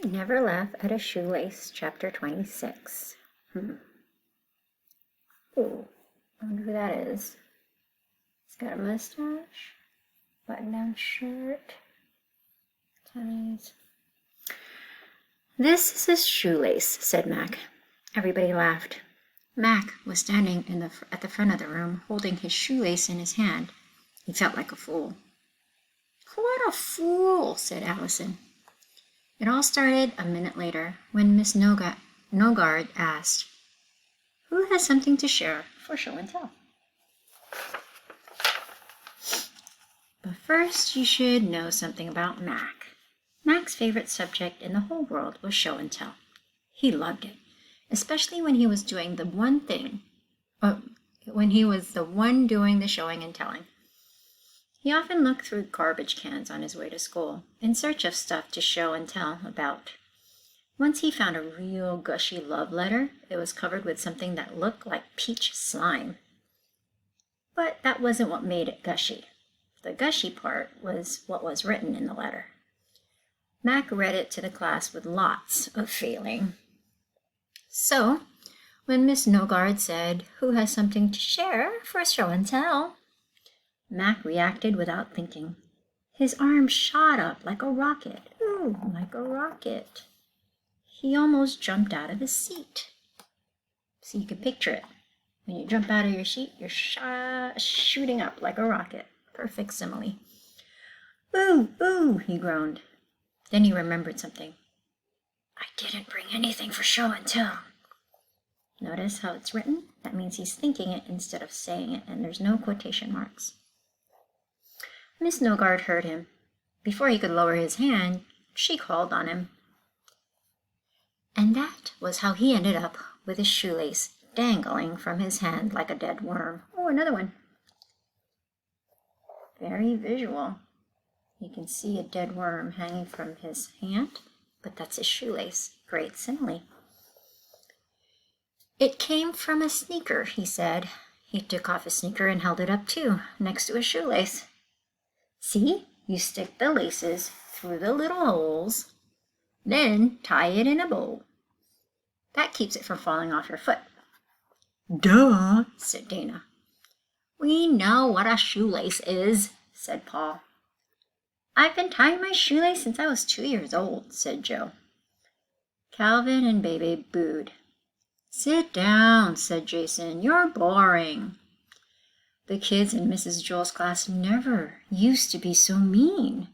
Never laugh at a shoelace, chapter 26. Ooh, I wonder who that is. He's got a mustache, button-down shirt, tennies. This is his shoelace, said Mac. Everybody laughed. Mac was standing at the front of the room, holding his shoelace in his hand. He felt like a fool. What a fool, said Allison. It all started a minute later when Miss Nogard asked, "Who has something to share for show and tell?" But first you should know something about Mac. Mac's favorite subject in the whole world was show and tell. He loved it, especially when he was doing the one doing the showing and telling. He often looked through garbage cans on his way to school in search of stuff to show and tell about. Once he found a real gushy love letter. It was covered with something that looked like peach slime. But that wasn't what made it gushy. The gushy part was what was written in the letter. Mac read it to the class with lots of feeling. So, when Miss Nogard said, "Who has something to share for show and tell?" Mac reacted without thinking. His arm shot up like a rocket. Ooh, like a rocket. He almost jumped out of his seat. So you can picture it. When you jump out of your seat, you're shooting up like a rocket. Perfect simile. "Ooh, ooh," he groaned. Then he remembered something. "I didn't bring anything for show and tell." Notice how it's written? That means he's thinking it instead of saying it, and there's no quotation marks. Miss Nogard heard him. Before he could lower his hand, she called on him. And that was how he ended up with his shoelace dangling from his hand like a dead worm. Oh, another one. Very visual. You can see a dead worm hanging from his hand, but that's his shoelace. Great simile. "It came from a sneaker," he said. He took off his sneaker and held it up too, next to his shoelace. "See, you stick the laces through the little holes, then tie it in a bow. That keeps it from falling off your foot." "Duh," said Dana. "We know what a shoelace is," said Paul. "I've been tying my shoelace since I was 2 years old," said Joe. Calvin and Bebe booed. "Sit down," said Jason. "You're boring." The kids in Mrs. Joel's class never used to be so mean.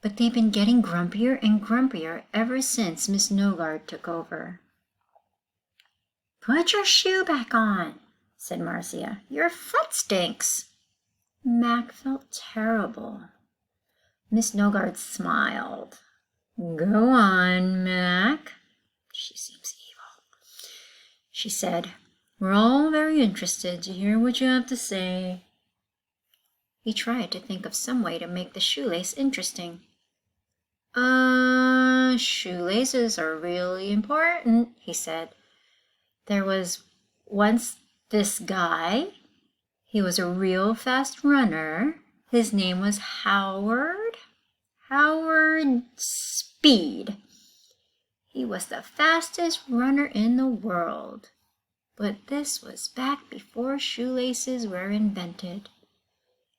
But they've been getting grumpier and grumpier ever since Miss Nogard took over. "Put your shoe back on," said Marcia. "Your foot stinks." Mac felt terrible. Miss Nogard smiled. "Go on, Mac." She seems evil. She said, "We're all very interested to hear what you have to say." He tried to think of some way to make the shoelace interesting. Shoelaces are really important," he said. "There was once this guy. He was a real fast runner. His name was Howard Speed. He was the fastest runner in the world. But this was back before shoelaces were invented.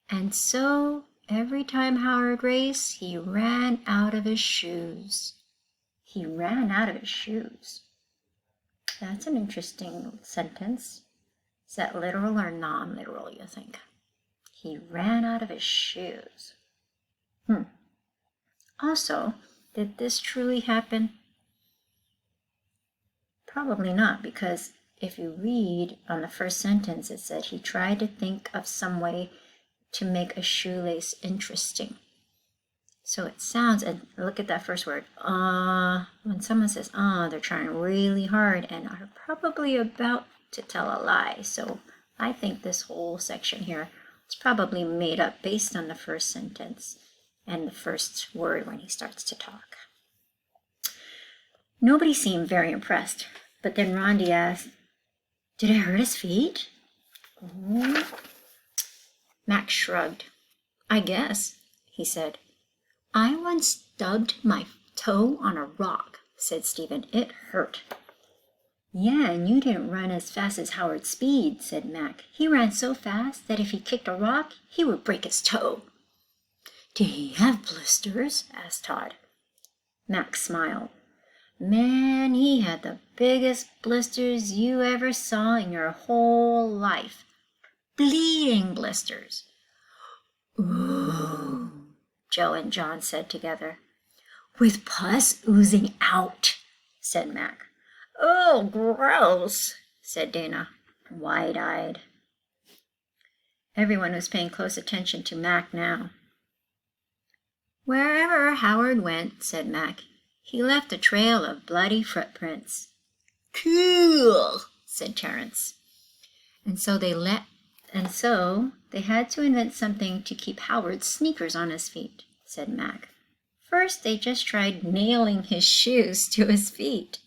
And so, every time Howard raced, he ran out of his shoes." He ran out of his shoes. That's an interesting sentence. Is that literal or non-literal, you think? He ran out of his shoes. Also, did this truly happen? Probably not, because if you read on the first sentence, it said he tried to think of some way to make a shoelace interesting. So it sounds, and look at that first word, when someone says, they're trying really hard and are probably about to tell a lie. So I think this whole section here is probably made up based on the first sentence and the first word when he starts to talk. Nobody seemed very impressed, but then Rondi asked, "Did it hurt his feet?" Max shrugged. "I guess," he said. "I once stubbed my toe on a rock, said Stephen. It hurt. Yeah, and you didn't run as fast as Howard Speed, said Mac. He ran so fast that if he kicked a rock, he would break his toe. Did he have blisters? Asked Todd. Mac smiled. Man, he had the biggest blisters you ever saw in your whole life. Bleeding blisters. Ooh, Joe and John said together. With pus oozing out, said Mac. Oh, gross, said Dana, wide-eyed. Everyone was paying close attention to Mac now. Wherever Howard went, said Mac, he left a trail of bloody footprints. Cool, said Terence. And so they had to invent something to keep Howard's sneakers on his feet, said Mac. First, they just tried nailing his shoes to his feet.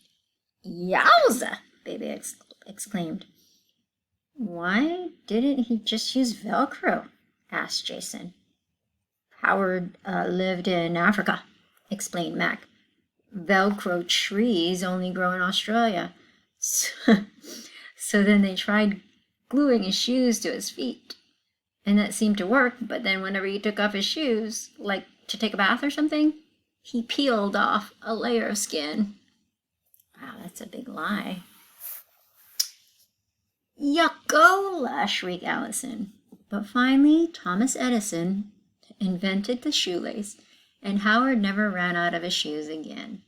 Yowza! Baby exclaimed. Why didn't he just use Velcro? Asked Jason. Howard lived in Africa, explained Mac. Velcro trees only grow in Australia. So then they tried gluing his shoes to his feet. And that seemed to work, but then whenever he took off his shoes, like to take a bath or something, he peeled off a layer of skin. Wow, that's a big lie. Yuckola, shrieked Allison. But finally, Thomas Edison invented the shoelace, and Howard never ran out of his shoes again.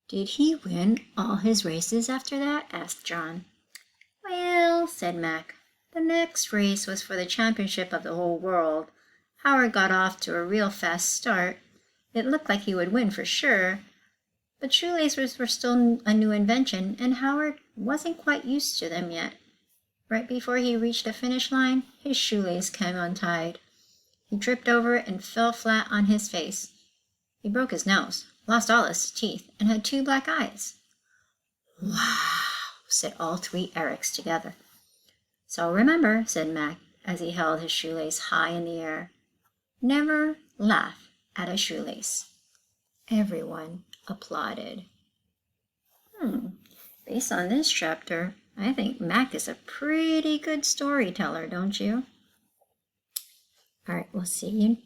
Did he win all his races after that? Asked John. Well, said Mac, the next race was for the championship of the whole world. Howard got off to a real fast start. It looked like he would win for sure, but shoelaces were still a new invention, and Howard wasn't quite used to them yet. Right before he reached the finish line, his shoelace came untied. He tripped over it and fell flat on his face. He broke his nose, lost all his teeth, and had 2 black eyes. Wow, said all 3 Erics together. So remember, said Mac, as he held his shoelace high in the air, never laugh at a shoelace. Everyone applauded. Based on this chapter, I think Mac is a pretty good storyteller, don't you? All right, we'll see you